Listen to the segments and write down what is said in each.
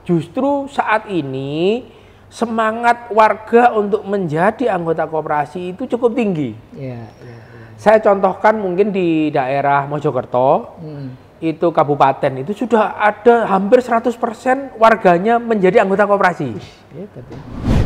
justru saat ini semangat warga untuk menjadi anggota koperasi itu cukup tinggi. Saya contohkan mungkin di daerah Mojokerto, itu kabupaten, itu sudah ada hampir 100% warganya menjadi anggota koperasi.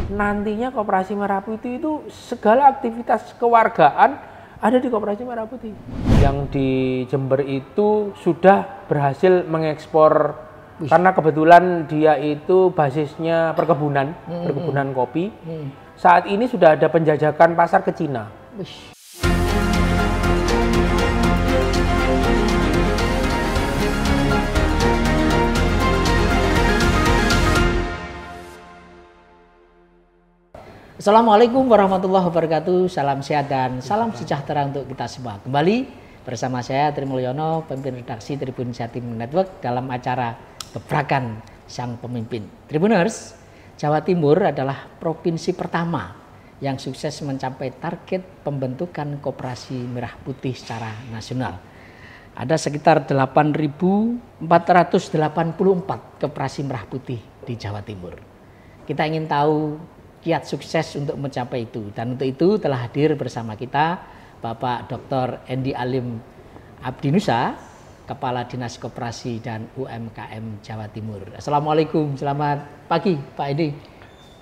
Nantinya Koperasi Merah Putih itu segala aktivitas kewargaan ada di Koperasi Merah Putih. Yang di Jember itu sudah berhasil mengekspor, karena kebetulan dia itu basisnya perkebunan, perkebunan kopi. Saat ini sudah ada penjajakan pasar ke Cina. Assalamualaikum warahmatullahi wabarakatuh. Salam sehat dan salam sejahtera untuk kita semua. Kembali bersama saya Tri Mulyono, pemimpin redaksi Tribun Jatim Network dalam acara Gebrakan Sang Pemimpin. Tribuners, Jawa Timur adalah provinsi pertama yang sukses mencapai target pembentukan Koperasi Merah Putih secara nasional. Ada sekitar 8.484 Koperasi Merah Putih di Jawa Timur. Kita ingin tahu kiat sukses untuk mencapai itu, dan untuk itu telah hadir bersama kita Bapak Dr. Endi Alim Abdinusa, Kepala Dinas Koperasi dan UMKM Jawa Timur. Assalamualaikum, selamat pagi Pak Endi.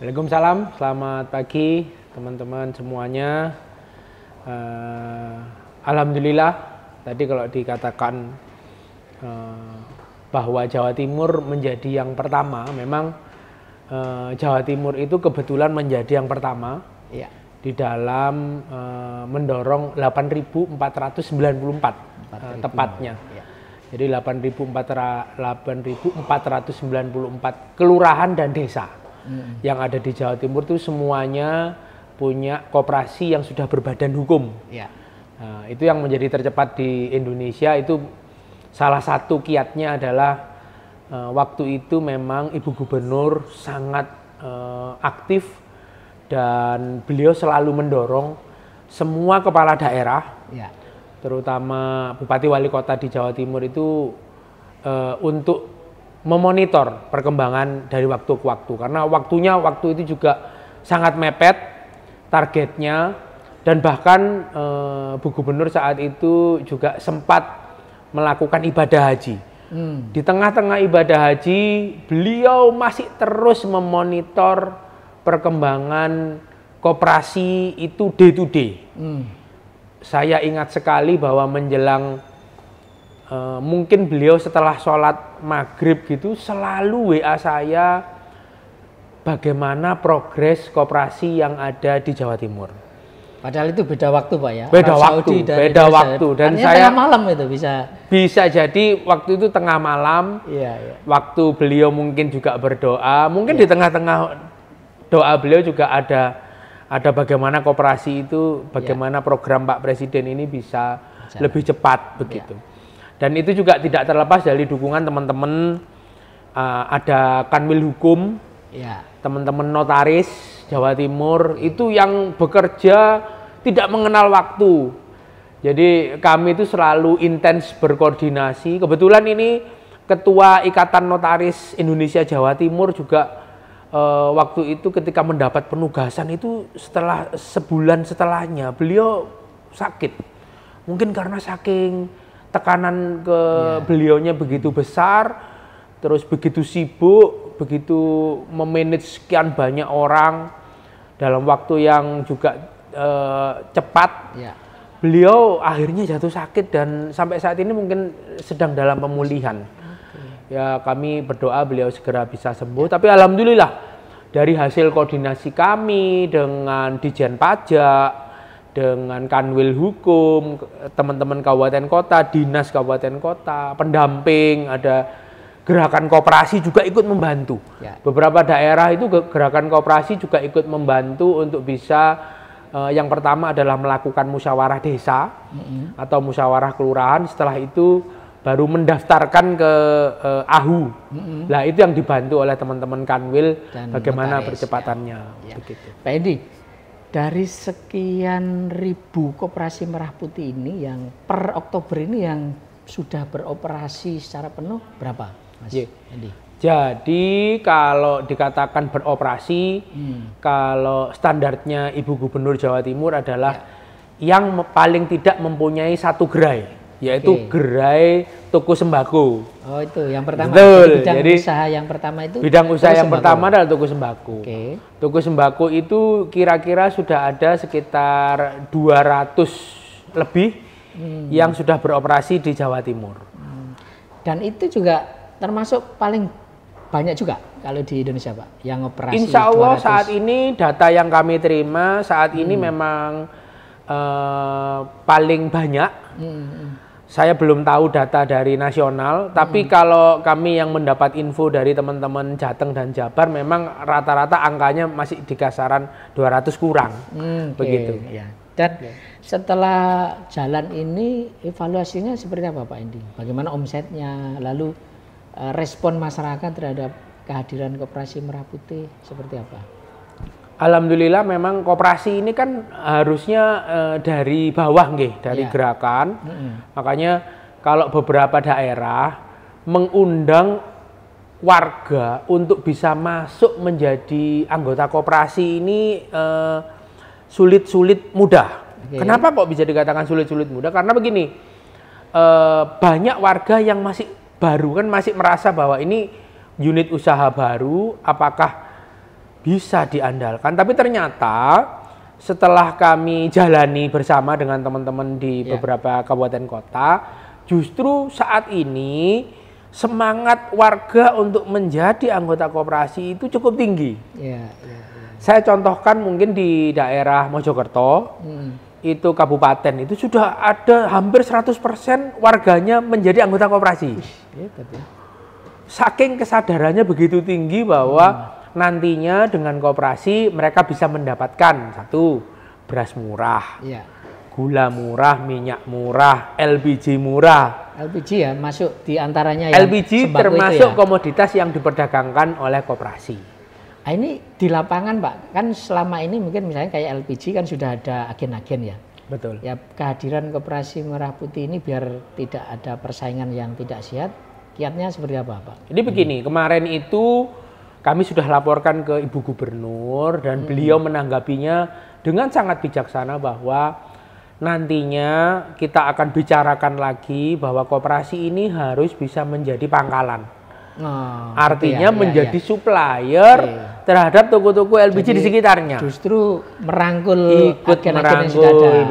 Waalaikumsalam, selamat pagi teman-teman semuanya. Alhamdulillah, tadi kalau dikatakan bahwa Jawa Timur menjadi yang pertama, memang Jawa Timur itu kebetulan menjadi yang pertama di dalam mendorong 8.494 tepatnya. Jadi 8.494 kelurahan dan desa yang ada di Jawa Timur itu semuanya punya koperasi yang sudah berbadan hukum. Nah, itu yang menjadi tercepat di Indonesia. Itu salah satu kiatnya adalah waktu itu memang Ibu Gubernur sangat aktif dan beliau selalu mendorong semua kepala daerah, terutama Bupati Wali Kota di Jawa Timur itu untuk memonitor perkembangan dari waktu ke waktu, karena waktu itu juga sangat mepet targetnya, dan bahkan Bu Gubernur saat itu juga sempat melakukan ibadah haji. Di tengah-tengah ibadah haji, beliau masih terus memonitor perkembangan koperasi itu day to day. Saya ingat sekali bahwa menjelang mungkin beliau setelah sholat maghrib gitu selalu WA saya bagaimana progres koperasi yang ada di Jawa Timur. Padahal itu beda waktu Pak ya. Beda waktu. Dan saya tengah malam itu bisa jadi waktu itu tengah malam. Waktu beliau mungkin juga berdoa, mungkin di tengah-tengah doa beliau juga ada bagaimana koperasi itu, bagaimana program Pak Presiden ini bisa lebih cepat begitu. Dan itu juga tidak terlepas dari dukungan teman-teman, ada Kanwil Hukum, teman-teman notaris Jawa Timur itu yang bekerja tidak mengenal waktu. Jadi kami itu selalu intens berkoordinasi. Kebetulan ini Ketua Ikatan Notaris Indonesia Jawa Timur juga waktu itu ketika mendapat penugasan itu setelah sebulan setelahnya beliau sakit. Mungkin karena saking tekanan ke beliaunya begitu besar, terus begitu sibuk, begitu memanage sekian banyak orang dalam waktu yang juga cepat, beliau akhirnya jatuh sakit dan sampai saat ini mungkin sedang dalam pemulihan. Ya, kami berdoa beliau segera bisa sembuh. Tapi alhamdulillah dari hasil koordinasi kami dengan Dijen Pajak, dengan Kanwil Hukum, teman-teman kabupaten kota, dinas kabupaten kota, pendamping, ada gerakan koperasi juga ikut membantu. Beberapa daerah itu gerakan koperasi juga ikut membantu untuk bisa yang pertama adalah melakukan musyawarah desa atau musyawarah kelurahan. Setelah itu baru mendaftarkan ke AHU. Nah, itu yang dibantu oleh teman-teman Kanwil dan bagaimana percepatannya. Begitu. Pak Endi, dari sekian ribu Koperasi Merah Putih ini yang per Oktober ini yang sudah beroperasi secara penuh berapa, Mas Endi? Jadi kalau dikatakan beroperasi, kalau standarnya Ibu Gubernur Jawa Timur adalah yang paling tidak mempunyai satu gerai, yaitu gerai toko sembako. Oh itu yang pertama. Betul. Jadi usaha yang pertama itu. Bidang usaha yang pertama adalah toko sembako. Toko sembako itu kira-kira sudah ada sekitar 200 lebih yang sudah beroperasi di Jawa Timur. Dan itu juga termasuk paling banyak juga kalau di Indonesia, Pak, yang operasi. Insya Allah 200. Saat ini data yang kami terima saat ini memang paling banyak. Saya belum tahu data dari nasional, tapi kalau kami yang mendapat info dari teman-teman Jateng dan Jabar, memang rata-rata angkanya masih di kisaran 200 kurang, begitu. Ya. Dan setelah jalan ini evaluasinya seperti apa, Pak Endi? Bagaimana omsetnya, lalu respon masyarakat terhadap kehadiran Koperasi Merah Putih seperti apa? Alhamdulillah memang koperasi ini kan harusnya dari bawah dari gerakan. Makanya kalau beberapa daerah mengundang warga untuk bisa masuk menjadi anggota koperasi ini sulit-sulit mudah. Kenapa kok bisa dikatakan sulit-sulit mudah? Karena begini, banyak warga yang masih baru kan masih merasa bahwa ini unit usaha baru, apakah bisa diandalkan. Tapi ternyata setelah kami jalani bersama dengan teman-teman di beberapa kabupaten kota, justru saat ini semangat warga untuk menjadi anggota koperasi itu cukup tinggi. Saya contohkan mungkin di daerah Mojokerto, itu kabupaten itu sudah ada hampir 100% warganya menjadi anggota koperasi. Saking kesadarannya begitu tinggi bahwa nantinya dengan koperasi mereka bisa mendapatkan satu, beras murah, gula murah, minyak murah, LPG murah. LPG ya masuk di antaranya. LPG termasuk komoditas yang diperdagangkan oleh koperasi. Nah, ini di lapangan, Pak, kan selama ini mungkin misalnya kayak LPG kan sudah ada agen-agen ya. Betul. Ya kehadiran Koperasi Merah Putih ini biar tidak ada persaingan yang tidak sehat, kiatnya seperti apa, Pak? Jadi begini, kemarin itu kami sudah laporkan ke Ibu Gubernur dan beliau menanggapinya dengan sangat bijaksana bahwa nantinya kita akan bicarakan lagi bahwa koperasi ini harus bisa menjadi pangkalan. Artinya menjadi supplier terhadap toko-toko LPG di sekitarnya. Justru merangkul,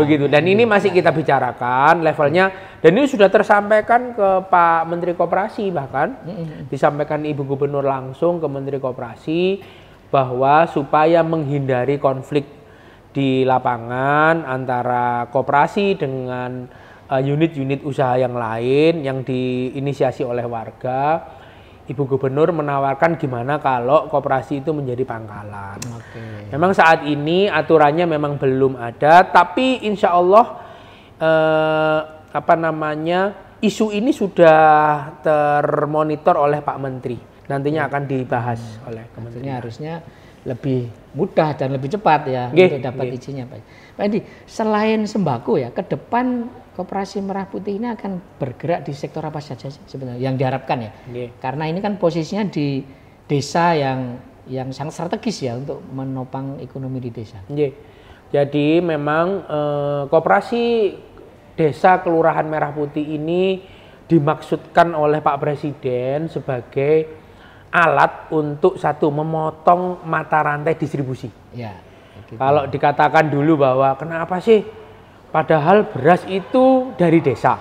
begitu. Dan ini masih kita bicarakan levelnya. Dan ini sudah tersampaikan ke Pak Menteri Koperasi, bahkan disampaikan Ibu Gubernur langsung ke Menteri Koperasi bahwa supaya menghindari konflik di lapangan antara koperasi dengan unit-unit usaha yang lain yang diinisiasi oleh warga, Ibu Gubernur menawarkan gimana kalau koperasi itu menjadi pangkalan. Memang saat ini aturannya memang belum ada, tapi insya Allah isu ini sudah termonitor oleh Pak Menteri. Nantinya akan dibahas oleh Kementerian. Harusnya lebih mudah dan lebih cepat ya untuk dapat izinnya, Pak. Pak Endi, selain sembako ya, ke depan Koperasi Merah Putih ini akan bergerak di sektor apa saja sih sebenarnya yang diharapkan ya? Karena ini kan posisinya di desa yang sangat strategis ya untuk menopang ekonomi di desa. Jadi memang Koperasi Desa Kelurahan Merah Putih ini dimaksudkan oleh Pak Presiden sebagai alat untuk satu memotong mata rantai distribusi. Kalau dikatakan dulu bahwa kenapa sih? Padahal beras itu dari desa.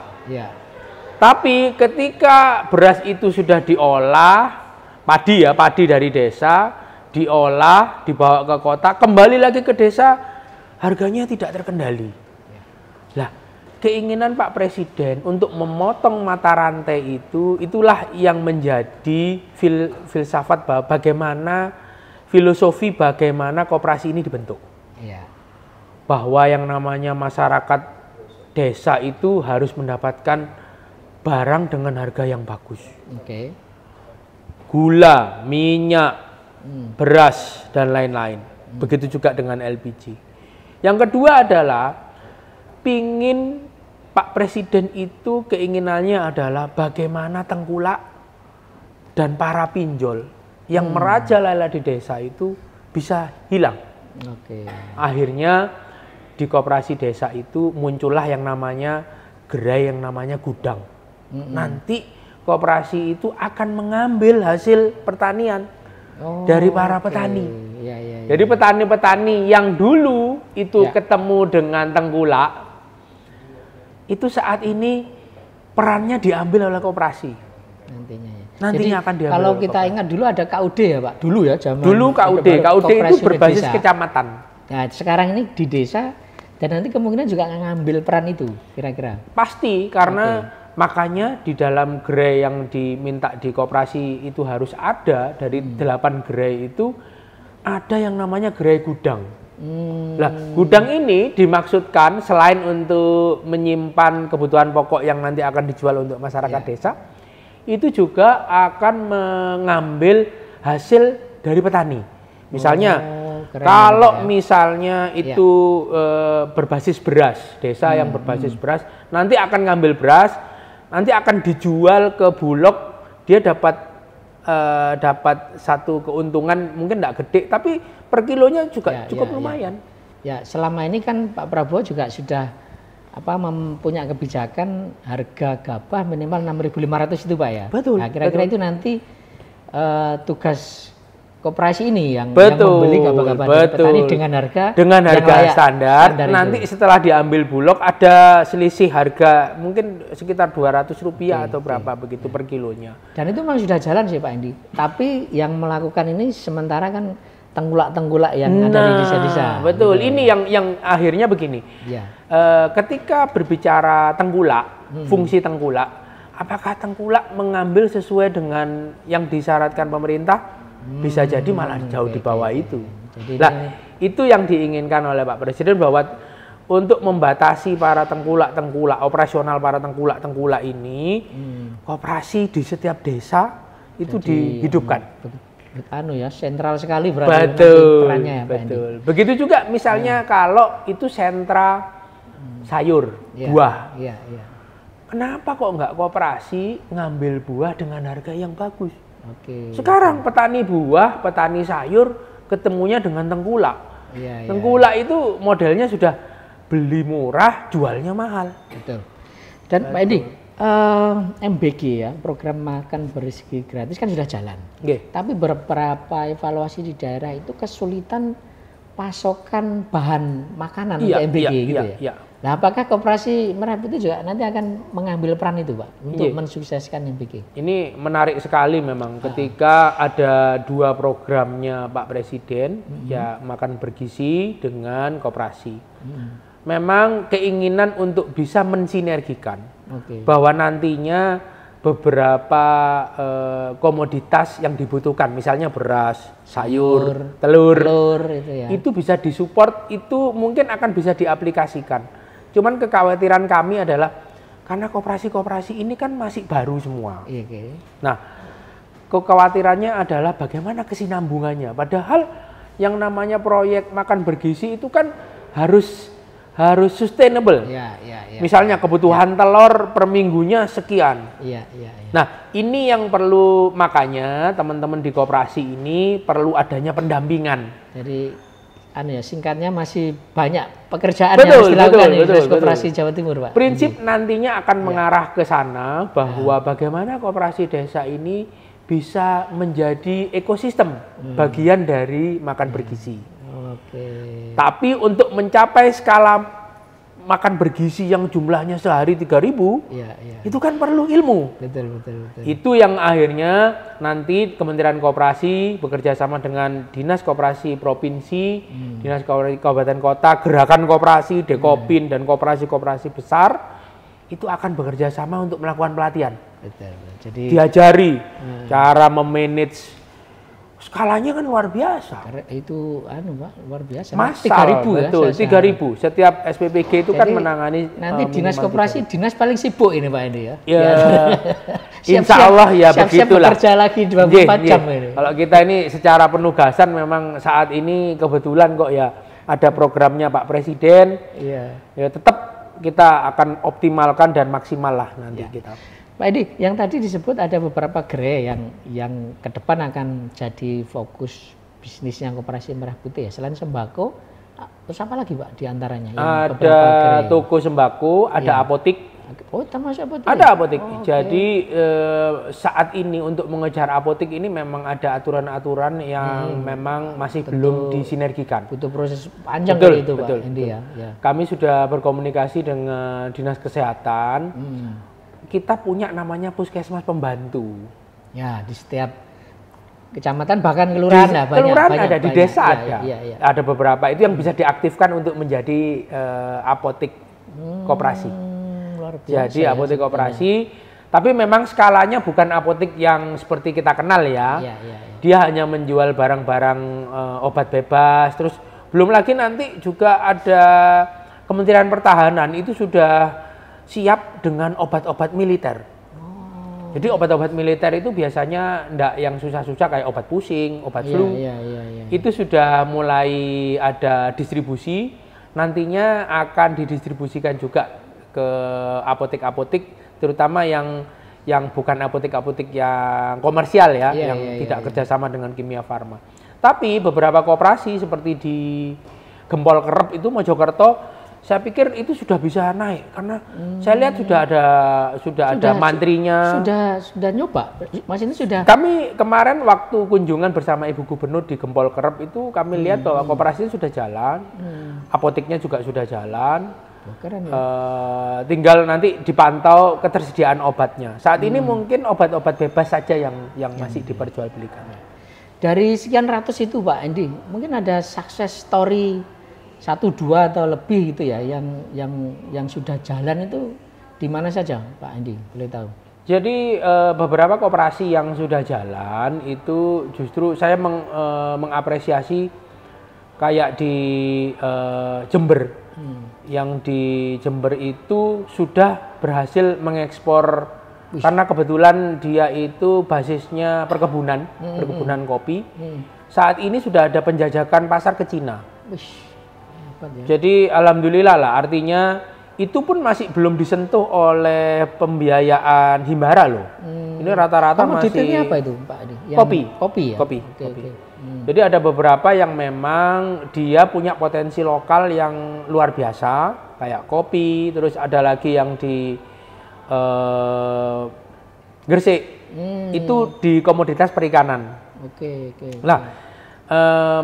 Tapi ketika beras itu sudah diolah, padi dari desa, diolah, dibawa ke kota, kembali lagi ke desa, harganya tidak terkendali. Lah, keinginan Pak Presiden untuk memotong mata rantai itu, itulah yang menjadi filsafat bagaimana, filosofi bagaimana koperasi ini dibentuk. Bahwa yang namanya masyarakat desa itu harus mendapatkan barang dengan harga yang bagus. Gula, minyak, beras, dan lain-lain. Begitu juga dengan LPG. Yang kedua adalah pingin Pak Presiden itu keinginannya adalah bagaimana tengkulak dan para pinjol yang merajalela di desa itu bisa hilang. Akhirnya di koperasi desa itu muncullah yang namanya gerai yang namanya gudang. Nanti koperasi itu akan mengambil hasil pertanian dari para petani. Jadi petani-petani yang dulu itu ketemu dengan tengkulak, itu saat ini perannya diambil oleh koperasi. Nantinya akan diambil. Kalau kita ingat dulu ada KUD ya Pak, dulu ya zaman. Dulu KUD itu berbasis kecamatan. Nah sekarang ini di desa dan nanti kemungkinan juga ngambil peran itu kira-kira. Pasti karena makanya di dalam gerai yang diminta di koperasi itu harus ada dari 8 gerai itu ada yang namanya gerai gudang. Nah, gudang ini dimaksudkan selain untuk menyimpan kebutuhan pokok yang nanti akan dijual untuk masyarakat desa, itu juga akan mengambil hasil dari petani. Misalnya, kalau misalnya itu berbasis beras, desa yang berbasis beras, nanti akan ngambil beras, nanti akan dijual ke Bulog, dia dapat satu keuntungan mungkin tidak gede, tapi per kilonya juga cukup lumayan. Ya, selama ini kan Pak Prabowo juga sudah mempunyai kebijakan harga gabah minimal 6.500 itu Pak ya. Betul. Nah, kira-kira itu nanti tugas koperasi ini yang membeli gabah-gabah dari petani dengan harga standar. Nanti setelah diambil Bulog ada selisih harga mungkin sekitar Rp200 atau berapa begitu per kilonya. Dan itu memang sudah jalan sih Pak Andi. Tapi yang melakukan ini sementara kan tengkulak-tengkulak yang ada di desa-desa. Betul. Ini yang akhirnya begini. Ketika berbicara tengkulak, fungsi tengkulak, apakah tengkulak mengambil sesuai dengan yang disyaratkan pemerintah? Bisa jadi malah jauh di bawah itu. Nah, itu yang diinginkan oleh Pak Presiden bahwa untuk membatasi para tengkulak-tengkulak, operasional para tengkulak-tengkulak ini, koperasi di setiap desa itu dihidupkan. Sentral sekali berarti perannya ya, Pak Andi. Begitu juga misalnya kalau itu sentra sayur, buah. Kenapa kok nggak koperasi ngambil buah dengan harga yang bagus? Sekarang petani buah, petani sayur ketemunya dengan tengkulak. Tengkulak itu modelnya sudah beli murah, jualnya mahal. Dan Pak Edi, MBG ya, program makan berizki gratis kan sudah jalan. Tapi beberapa evaluasi di daerah itu kesulitan pasokan bahan makanan untuk MBG gitu ya. Nah, apakah koperasi Merapi itu juga nanti akan mengambil peran itu Pak untuk mensukseskan MBG? Ini menarik sekali memang ketika ada 2 programnya Pak Presiden ya makan bergizi dengan koperasi. Memang keinginan untuk bisa mensinergikan bahwa nantinya beberapa komoditas yang dibutuhkan misalnya beras, sayur, telur itu bisa disupport, itu mungkin akan bisa diaplikasikan. Cuman kekhawatiran kami adalah karena koperasi-koperasi ini kan masih baru semua. Nah, kekhawatirannya adalah bagaimana kesinambungannya. Padahal yang namanya proyek makan bergizi itu kan harus sustainable. Misalnya kebutuhan telur per minggunya sekian. Nah, ini yang perlu, makanya teman-teman di koperasi ini perlu adanya pendampingan. Jadi singkatnya masih banyak pekerjaan yang harus dilakukan di koperasi Jawa Timur, Pak. Prinsip nantinya akan mengarah ke sana bahwa bagaimana koperasi desa ini bisa menjadi ekosistem bagian dari makan bergizi. Tapi untuk mencapai skala makan bergizi yang jumlahnya sehari 3.000, itu kan perlu ilmu. Betul. Itu yang akhirnya nanti Kementerian Koperasi bekerja sama dengan Dinas Koperasi Provinsi, Dinas Kabupaten Kota, Gerakan Koperasi, Dekopin, dan koperasi-koperasi besar itu akan bekerja sama untuk melakukan pelatihan. Jadi diajari cara memanage. Skalanya kan luar biasa. Itu Pak, luar biasa. Massal, 3.000 betul, 3.000. Setiap SPPG itu kan menangani. Nanti Dinas Koperasi, dinas paling sibuk ini Pak Edi ya. Insya Allah ya begitulah. Bekerja lagi 24 jam ini. Kalau kita ini secara penugasan memang saat ini kebetulan kok ya ada programnya Pak Presiden. Ya tetap kita akan optimalkan dan maksimal lah nanti kita. Pak Edi, yang tadi disebut ada beberapa gerai yang ke depan akan jadi fokus bisnisnya Koperasi Merah Putih ya. Selain sembako, terus apa lagi Pak diantaranya? Ada toko sembako, ada apotik. Oh, termasuk apotik? Ada apotik. Oh, jadi saat ini untuk mengejar apotik ini memang ada aturan-aturan yang memang masih belum disinergikan. Butuh proses panjang itu Pak Edi ya. Kami sudah berkomunikasi dengan Dinas Kesehatan. Kita punya namanya puskesmas pembantu. Ya, di setiap kecamatan bahkan kelurahan ada banyak. Kelurahan ada, di desa ada. Iya. Ada beberapa itu yang bisa diaktifkan untuk menjadi apotik koperasi. Jadi apotik koperasi, tapi memang skalanya bukan apotik yang seperti kita kenal ya. Dia hanya menjual barang-barang obat bebas, terus belum lagi nanti juga ada Kementerian Pertahanan itu sudah siap dengan obat-obat militer. Jadi obat-obat militer itu biasanya enggak yang susah-susah kayak obat pusing, obat flu. Itu sudah mulai ada distribusi, nantinya akan didistribusikan juga ke apotik-apotik, terutama yang bukan apotik-apotik yang komersial ya, yang tidak kerjasama dengan Kimia Farma. Tapi beberapa koperasi seperti di Gempol Kerep itu Mojokerto, saya pikir itu sudah bisa naik karena saya lihat sudah ada mantrinya. Sudah nyoba, Mas ini sudah. Kami kemarin waktu kunjungan bersama Ibu Gubernur di Gempol Kerep itu kami lihat bahwa koperasi sudah jalan, apotiknya juga sudah jalan. Keren ya. Tinggal nanti dipantau ketersediaan obatnya. Saat ini mungkin obat-obat bebas saja yang masih diperjualbelikan. Dari sekian ratus itu Pak Edi, mungkin ada success story 1, 2 atau lebih gitu ya yang sudah jalan itu di mana saja Pak Edi, boleh tahu? Jadi beberapa koperasi yang sudah jalan itu justru saya mengapresiasi kayak di Jember. Yang di Jember itu sudah berhasil mengekspor karena kebetulan dia itu basisnya perkebunan kopi. Saat ini sudah ada penjajakan pasar ke Cina. Jadi alhamdulillah lah, artinya itu pun masih belum disentuh oleh pembiayaan Himbara loh. Ini rata-rata masih. Detailnya apa itu Pak Adi? Kopi ya. Kopi. Okay. Jadi ada beberapa yang memang dia punya potensi lokal yang luar biasa, kayak kopi. Terus ada lagi yang di Gresik, itu di komoditas perikanan. Oke. Nah,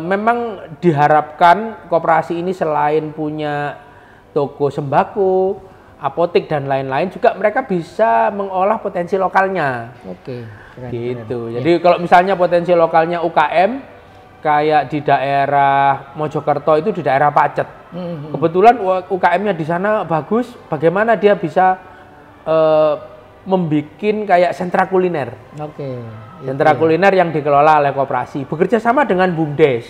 memang diharapkan koperasi ini selain punya toko sembako, apotik dan lain-lain, juga mereka bisa mengolah potensi lokalnya. Keren. Jadi kalau misalnya potensi lokalnya UKM, kayak di daerah Mojokerto itu di daerah Pacet. Kebetulan UKM-nya di sana bagus, bagaimana dia bisa membuat kayak sentra kuliner. Sentra kuliner yang dikelola oleh koperasi, bekerja sama dengan BUMDes.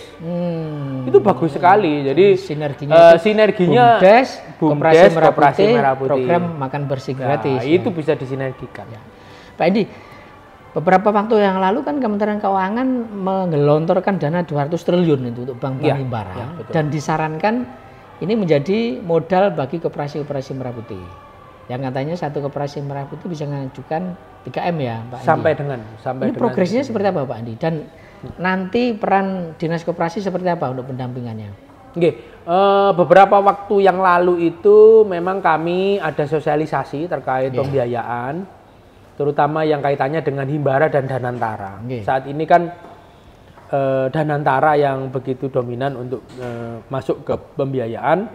Itu bagus sekali. Jadi sinerginya BUMDes, Koperasi Merah Putih, program makan bersih gratis. Itu bisa disinergikan. Pak Edi, beberapa waktu yang lalu kan Kementerian Keuangan menggelontorkan dana 200 triliun itu untuk bank-bank Himbara dan disarankan ini menjadi modal bagi koperasi-koperasi Merah Putih. Yang katanya satu koperasi Merah Putih bisa mengajukan 3M ya Pak Andi. Sampai ini progresnya seperti apa Pak Andi? Dan nanti peran Dinas Koperasi seperti apa untuk pendampingannya? Beberapa waktu yang lalu itu memang kami ada sosialisasi terkait pembiayaan, terutama yang kaitannya dengan Himbara dan Danantara. Saat ini kan Danantara yang begitu dominan untuk masuk ke pembiayaan.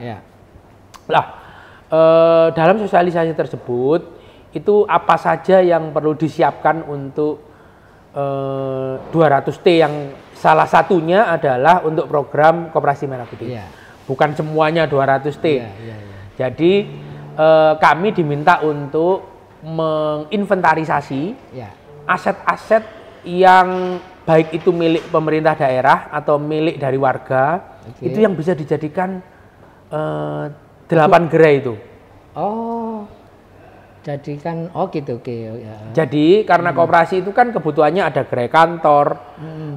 Dalam sosialisasi tersebut itu apa saja yang perlu disiapkan untuk 200T yang salah satunya adalah untuk program Koperasi Merah Putih. Bukan semuanya 200T. Jadi kami diminta untuk menginventarisasi aset-aset yang baik itu milik pemerintah daerah atau milik dari warga, itu yang bisa dijadikan 8 gerai itu. Jadikan gitu. Jadi karena koperasi itu kan kebutuhannya ada gerai kantor,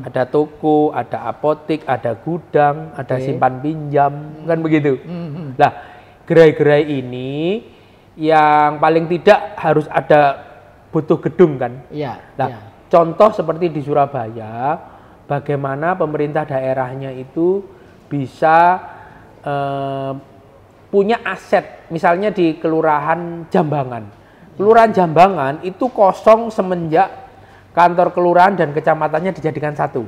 ada toko, ada apotik, ada gudang, ada simpan pinjam, kan begitu. Nah, gerai-gerai ini yang paling tidak harus ada butuh gedung kan. Iya. Nah, contoh seperti di Surabaya, bagaimana pemerintah daerahnya itu bisa punya aset, misalnya di Kelurahan Jambangan. Kelurahan Jambangan itu kosong semenjak kantor kelurahan dan kecamatannya dijadikan satu.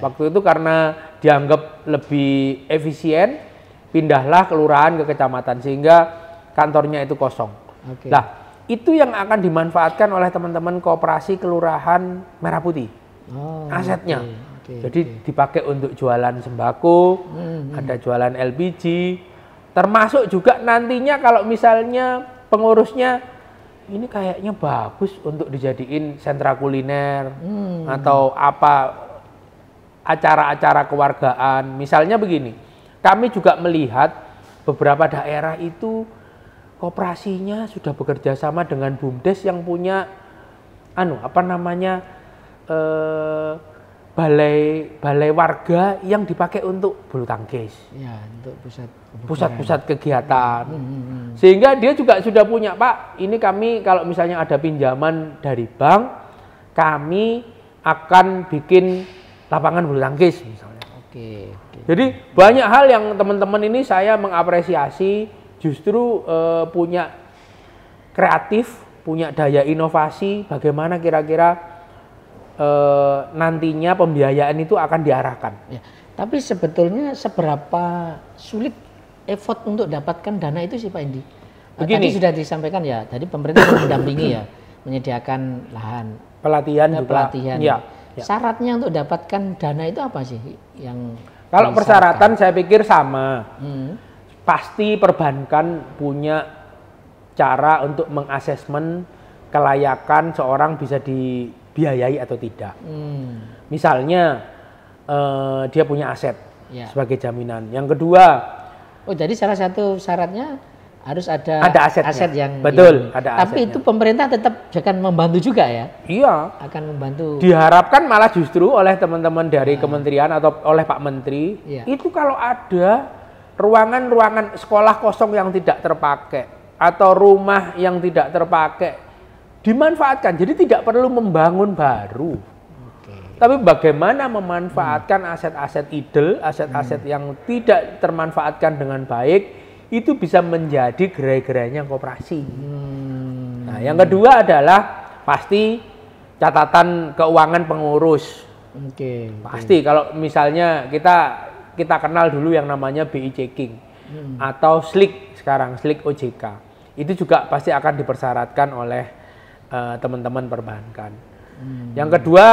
Waktu itu karena dianggap lebih efisien, pindahlah kelurahan ke kecamatan sehingga kantornya itu kosong. Nah, itu yang akan dimanfaatkan oleh teman-teman koperasi kelurahan Merah Putih. Asetnya. Jadi dipakai untuk jualan sembako, ada jualan LPG, termasuk juga nantinya kalau misalnya pengurusnya ini kayaknya bagus untuk dijadiin sentra kuliner atau apa acara-acara kewargaan. Misalnya begini, kami juga melihat beberapa daerah itu koperasinya sudah bekerja sama dengan BUMDes yang punya balai warga yang dipakai untuk bulu tangkis. Ya, untuk pusat-pusat kegiatan. Sehingga dia juga sudah punya, Pak, ini kami kalau misalnya ada pinjaman dari bank, kami akan bikin lapangan bulu tangkis misalnya. Jadi banyak hal yang teman-teman ini saya mengapresiasi, justru punya kreatif, punya daya inovasi, bagaimana kira-kira nantinya pembiayaan itu akan diarahkan. Ya, tapi sebetulnya seberapa sulit effort untuk dapatkan dana itu sih Pak Indi? Tadi sudah disampaikan ya, tadi pemerintah mendampingi ya, menyediakan lahan, pelatihan. Ya. Syaratnya untuk dapatkan dana itu apa sih? Yang kalau persyaratan saya pikir sama. Pasti perbankan punya cara untuk mengasesmen kelayakan seorang bisa dibiayai atau tidak. Misalnya dia punya aset sebagai jaminan. Yang kedua, jadi salah satu syaratnya harus ada aset yang betul, ada tapi asetnya. Itu pemerintah tetap akan membantu juga ya? Iya, akan membantu. Diharapkan malah justru oleh teman-teman dari kementerian atau oleh Pak Menteri, itu kalau ada ruangan-ruangan sekolah kosong yang tidak terpakai atau rumah yang tidak terpakai, dimanfaatkan. Jadi tidak perlu membangun baru. Tapi bagaimana memanfaatkan aset-aset idle, aset-aset yang tidak termanfaatkan dengan baik, itu bisa menjadi gerai-gerainya koperasi. Nah, yang kedua adalah pasti catatan keuangan pengurus. Pasti kalau misalnya kita kenal dulu yang namanya BI checking atau SLIK sekarang, SLIK OJK. Itu juga pasti akan dipersyaratkan oleh teman-teman perbankan. Yang kedua,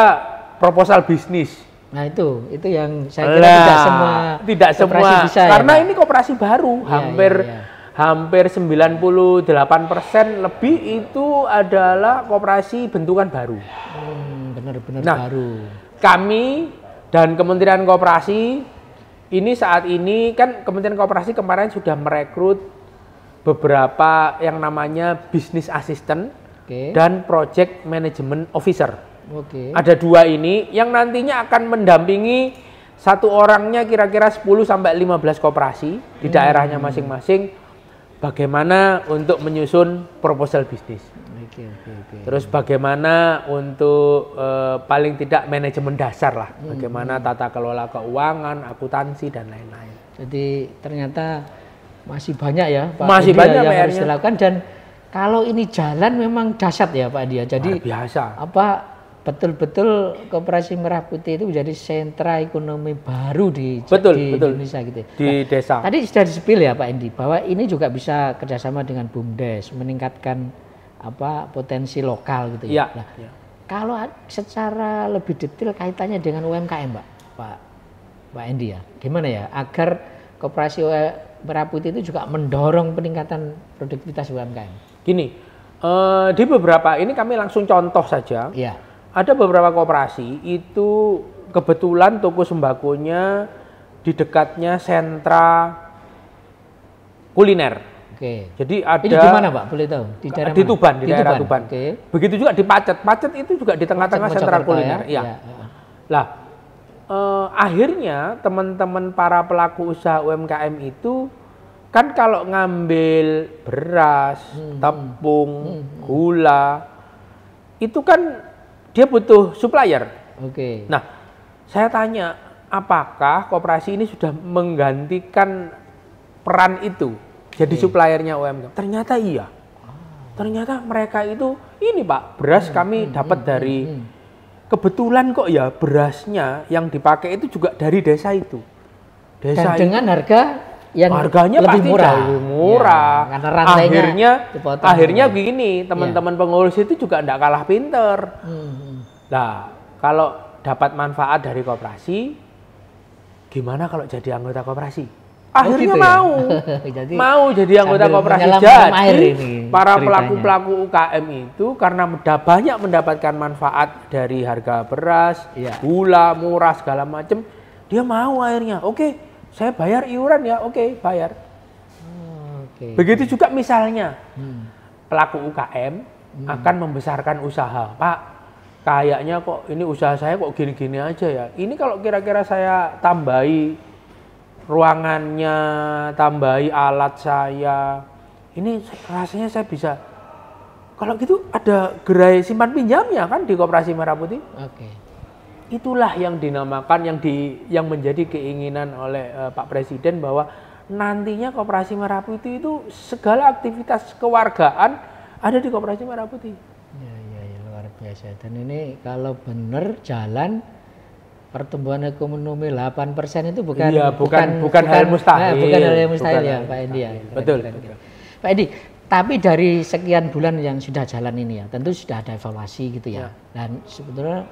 proposal bisnis. Nah itu yang saya kira tidak semua bisa, karena ini koperasi baru, hampir 98% lebih itu adalah koperasi bentukan baru. Benar-benar baru. Kami dan Kementerian Koperasi ini saat ini kan Kementerian Koperasi kemarin sudah merekrut beberapa yang namanya business assistant dan project management officer. Ada 2 ini yang nantinya akan mendampingi satu orangnya kira-kira 10-15 koperasi di daerahnya masing-masing, bagaimana untuk menyusun proposal bisnis. Terus bagaimana untuk paling tidak manajemen dasar lah, bagaimana tata kelola keuangan, akuntansi dan lain-lain. Jadi ternyata masih banyak ya Pak, masih banyak yang harus dilakukan, dan kalau ini jalan memang dahsyat ya Pak Andi. Jadi biasa. Betul-betul Koperasi Merah Putih itu menjadi sentra ekonomi baru di Indonesia gitu. Di desa. Tadi sudah disepil ya Pak Indi bahwa ini juga bisa kerjasama dengan BUMDes meningkatkan potensi lokal gitu ya. Kalau secara lebih detail kaitannya dengan UMKM Pak Indi ya, gimana ya agar Koperasi Merah Putih itu juga mendorong peningkatan produktivitas UMKM? Gini, di beberapa ini kami langsung contoh saja. Ada beberapa koperasi itu kebetulan toko sembakonya di dekatnya sentra kuliner. Jadi ada. Ini di mana Pak? Boleh tahu? Di daerah Tuban. Begitu juga di Pacet. Pacet itu juga di tengah-tengah sentra kuliner. Lah, akhirnya teman-teman para pelaku usaha UMKM itu kan kalau ngambil beras, tepung, gula, itu kan dia butuh supplier. Oke. Nah, saya tanya, apakah koperasi ini sudah menggantikan peran itu jadi suppliernya UMKM? Ternyata iya. Ternyata mereka itu ini Pak, beras kami dapat dari kebetulan kok ya berasnya yang dipakai itu juga dari desa itu. Dan dengan harga yang harganya lebih pasti murah. jauh murah. Ya, karena rantainya akhirnya begini, teman-teman pengurus itu juga enggak kalah pinter. Nah, kalau dapat manfaat dari koperasi, gimana kalau jadi anggota koperasi? Akhirnya gitu mau, jadi, mau jadi anggota koperasi. Jadi para pelaku-pelaku UKM itu karena banyak mendapatkan manfaat dari harga beras, gula murah segala macam, dia mau akhirnya. Oke, saya bayar iuran ya, oke bayar. Begitu juga misalnya pelaku UKM akan membesarkan usaha, Pak. Kayaknya kok ini usaha saya kok gini-gini aja ya. Ini kalau kira-kira saya tambahi ruangannya, tambahi alat saya, ini rasanya saya bisa. Kalau gitu ada gerai simpan pinjamnya kan di Koperasi Merah Putih. Itulah yang dinamakan yang menjadi keinginan oleh Pak Presiden bahwa nantinya Koperasi Merah Putih itu segala aktivitas kewargaan ada di Koperasi Merah Putih. Ya, luar biasa. Dan ini kalau benar jalan pertumbuhan ekonomi 8% itu bukan hal mustahil. Bukan hal yang mustahil ya, Pak Edi ya. Betul. Pak Edi, tapi dari sekian bulan yang sudah jalan ini ya, tentu sudah ada evaluasi gitu ya. Dan sebetulnya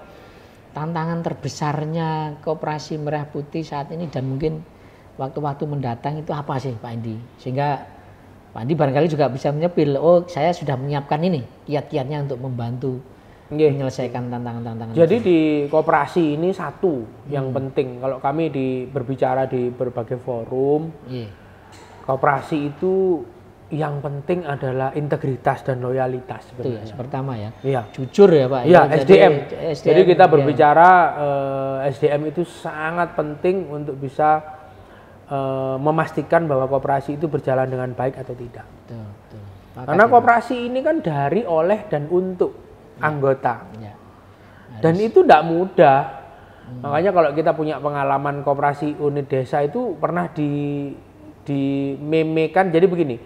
tantangan terbesarnya Koperasi Merah Putih saat ini dan mungkin waktu-waktu mendatang itu apa sih Pak Edi? Sehingga Pak Edi barangkali juga bisa menyepil, oh saya sudah menyiapkan ini kiat-kiatnya untuk membantu menyelesaikan tantangan-tantangan. Jadi di koperasi ini satu yang penting kalau kami berbicara di berbagai forum, koperasi itu yang penting adalah integritas dan loyalitas. Itu ya, pertama ya. Iya. Jujur ya Pak. Iya, SDM. Jadi kita berbicara SDM itu sangat penting untuk bisa memastikan bahwa koperasi itu berjalan dengan baik atau tidak. Betul. Karena koperasi ini kan dari, oleh, dan untuk anggota. Dan itu tidak mudah. Makanya kalau kita punya pengalaman koperasi unit desa itu pernah dimemekan. Jadi begini,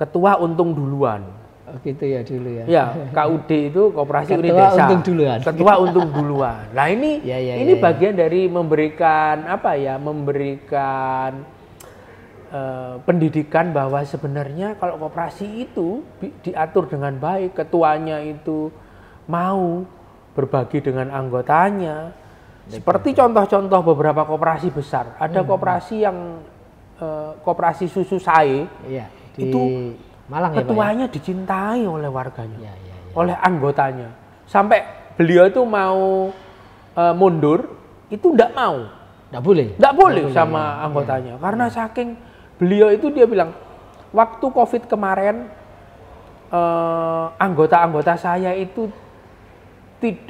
ketua untung duluan. Oh gitu ya dulu ya. Ya, KUD itu koperasi unit desa. Ketua untung duluan. Ketua untung duluan. Nah ini bagian dari memberikan pendidikan bahwa sebenarnya kalau koperasi itu diatur dengan baik, ketuanya itu mau berbagi dengan anggotanya. Seperti contoh-contoh beberapa koperasi besar. Ada koperasi yang koperasi susu Sae, itu Malang ketuanya dicintai oleh warganya, oleh anggotanya. Sampai beliau itu mau mundur, itu tidak mau. Tidak boleh sama anggotanya. Karena saking beliau itu dia bilang, waktu COVID kemarin anggota-anggota saya itu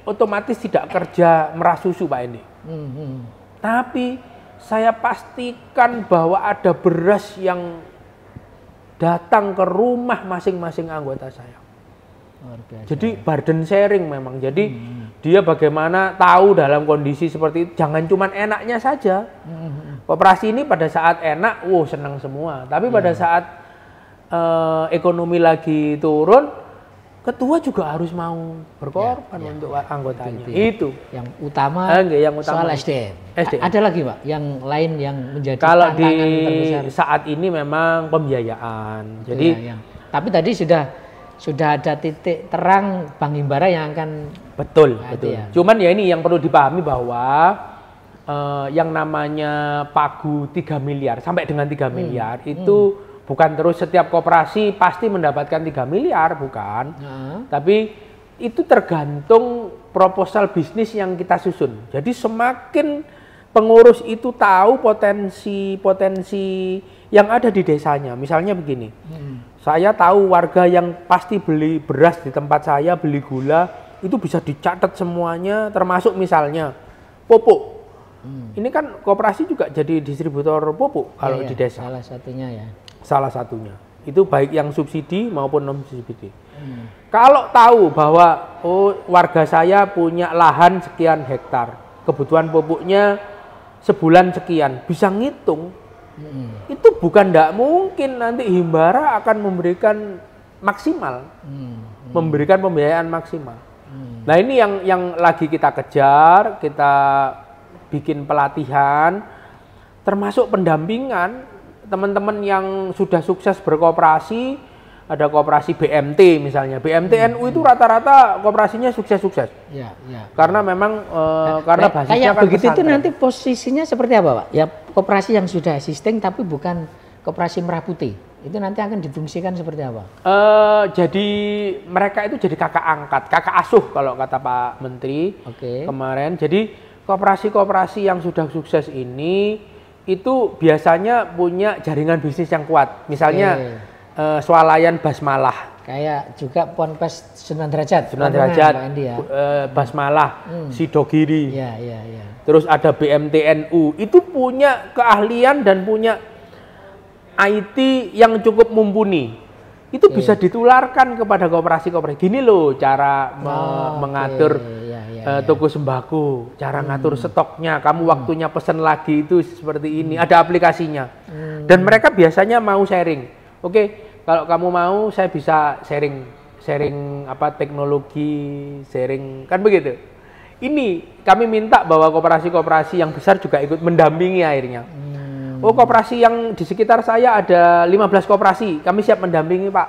otomatis tidak kerja merah susu Pak Endi. Tapi saya pastikan bahwa ada beras yang datang ke rumah masing-masing anggota saya. Jadi burden sharing memang. Jadi dia bagaimana tahu dalam kondisi seperti itu, jangan cuma enaknya saja. Koperasi ini pada saat enak, senang semua. Tapi pada saat ekonomi lagi turun, ketua juga harus mau berkorban untuk anggotanya. Itu yang utama, soal SDM. Ada lagi Pak, yang lain yang menjadi kalau tantangan terbesar? Saat ini memang pembiayaan. Jadi, tapi tadi sudah ada titik terang Bank Himbara yang akan betul. Cuman ya ini yang perlu dipahami bahwa yang namanya pagu 3 miliar sampai dengan 3 miliar itu bukan terus setiap koperasi pasti mendapatkan 3 miliar, bukan. Tapi itu tergantung proposal bisnis yang kita susun. Jadi semakin pengurus itu tahu potensi yang ada di desanya. Misalnya begini, saya tahu warga yang pasti beli beras di tempat saya, beli gula, itu bisa dicatat semuanya, termasuk misalnya pupuk. Ini kan koperasi juga jadi distributor pupuk kalau di desa. Salah satunya ya. Salah satunya. Itu baik yang subsidi maupun non subsidi. Kalau tahu bahwa warga saya punya lahan sekian hektar, kebutuhan pupuknya sebulan sekian, bisa ngitung. Itu bukan tidak mungkin nanti Himbara akan memberikan maksimal, memberikan pembiayaan maksimal. Nah ini yang lagi kita kejar, kita bikin pelatihan, termasuk pendampingan teman-teman yang sudah sukses berkooperasi. Ada kooperasi BMT misalnya, BMT NU itu rata-rata kooperasinya sukses-sukses. Ya. Karena memang karena basisnya kan begitu pesantren. Itu nanti posisinya seperti apa, Pak? Ya kooperasi yang sudah existing tapi bukan kooperasi Merah Putih. Itu nanti akan difungsikan seperti apa? Jadi mereka itu jadi kakak angkat, kakak asuh kalau kata Pak Menteri kemarin. Jadi kooperasi-kooperasi yang sudah sukses ini itu biasanya punya jaringan bisnis yang kuat. Misalnya swalayan Basmalah. Kayak juga Ponpes Sunan Derajat. Basmalah, Sidogiri. Ya. Terus ada BMTNU. Itu punya keahlian dan punya IT yang cukup mumpuni. Itu bisa ditularkan kepada kooperasi-kooperasi. Gini loh cara mengatur toko sembako, cara ngatur stoknya. Kamu waktunya pesen lagi itu seperti ini. Ada aplikasinya. Dan mereka biasanya mau sharing. Kalau kamu mau, saya bisa sharing apa teknologi, sharing kan begitu. Ini kami minta bahwa kooperasi-kooperasi yang besar juga ikut mendampingi akhirnya. Kooperasi yang di sekitar saya ada 15 kooperasi, kami siap mendampingi Pak.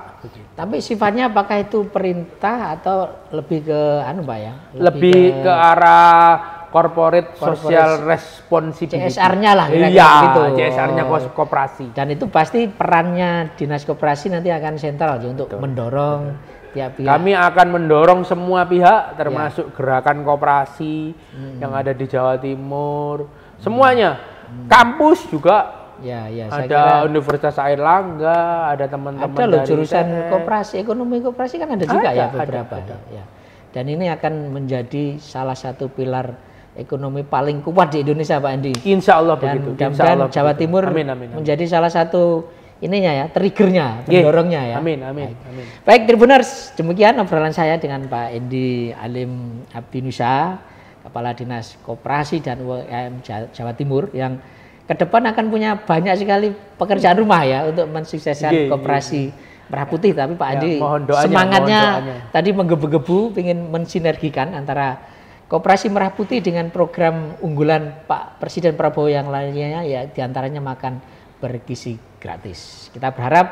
Tapi sifatnya apakah itu perintah atau lebih ke Pak ya? Lebih ke arah corporate social responsibility. CSR-nya lah gitu. CSR-nya koperasi. Dan itu pasti perannya Dinas Koperasi nanti akan sentral untuk mendorong pihak-pihak. Kami akan mendorong semua pihak termasuk gerakan koperasi yang ada di Jawa Timur. Semuanya. Kampus juga. Ada Universitas Airlangga, ada teman-teman dari jurusan koperasi, ekonomi koperasi kan ada juga beberapa. Dan ini akan menjadi salah satu pilar ekonomi paling kuat di Indonesia Pak Andi. Insya Allah begitu. Dan Jawa Timur menjadi salah satu triggernya, pendorongnya ya. Amin. Baik Tribuners, demikian obrolan saya dengan Pak Endi Alim Abdinusa, Kepala Dinas Koperasi dan UMKM Jawa Timur yang ke depan akan punya banyak sekali pekerjaan rumah ya untuk mensukseskan koperasi Merah Putih. Tapi Pak Andi semangatnya tadi menggebu-gebu ingin mensinergikan antara Koperasi Merah Putih dengan program unggulan Pak Presiden Prabowo yang lainnya ya diantaranya makan bergizi gratis. Kita berharap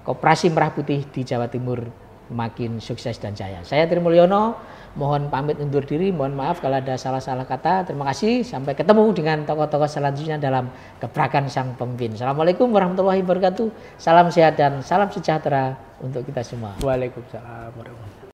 Koperasi Merah Putih di Jawa Timur makin sukses dan jaya. Saya Tri Mulyono, mohon pamit undur diri, mohon maaf kalau ada salah-salah kata. Terima kasih, sampai ketemu dengan tokoh-tokoh selanjutnya dalam Gebrakan Sang Pemimpin. Assalamualaikum warahmatullahi wabarakatuh. Salam sehat dan salam sejahtera untuk kita semua. Waalaikumsalam warahmatullahi wabarakatuh.